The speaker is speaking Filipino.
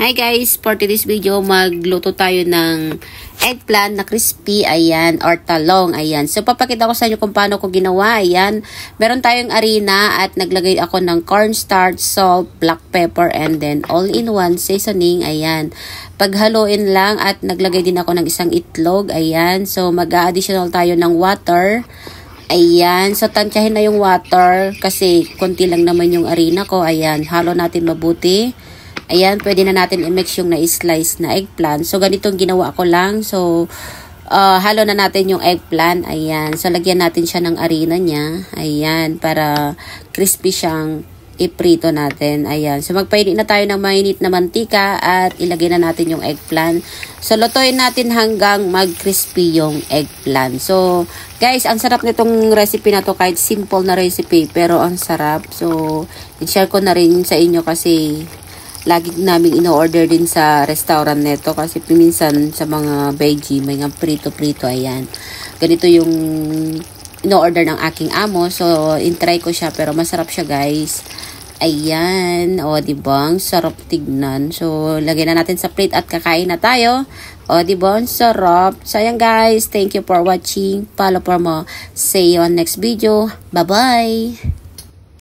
Hi guys, for today's video, magluto tayo ng eggplant na crispy, ayan, or talong, ayan. So, papakita ko sa inyo kung paano ko ginawa, ayan. Meron tayong harina at naglagay ako ng cornstarch, salt, black pepper, and then all-in-one seasoning, ayan. Paghaluin lang at naglagay din ako ng isang itlog, ayan. So, mag-additional tayo ng water. Ayan, so tansyahin na yung water kasi konti lang naman yung harina ko, ayan. Halo natin mabuti. Ayan, pwede na natin i-mix yung na-slice na eggplant. So, ganitong ginawa ko lang. So, halo na natin yung eggplant. Ayan. So, lagyan natin siya ng harina niya. Ayan, para crispy siyang iprito natin. Ayan. So, magpainit na tayo ng mainit na mantika at ilagay na natin yung eggplant. So, lutuin natin hanggang mag-crispy yung eggplant. So, guys, ang sarap nitong recipe na to. Kahit simple na recipe, pero ang sarap. So, i-share ko na rin sa inyo kasi lagi namin ino-order din sa restaurant neto kasi minsan sa mga veggie, may nga prito-prito, ayan. Ganito yung ino-order ng aking amo. So, in-try ko siya pero masarap siya, guys. Ayan. O, diba? Ang sarap tignan. So, lagyan na natin sa plate at kakain na tayo. O, diba? Ang sarap. So, ayan, guys. Thank you for watching. Follow for more. See you on next video. Bye-bye!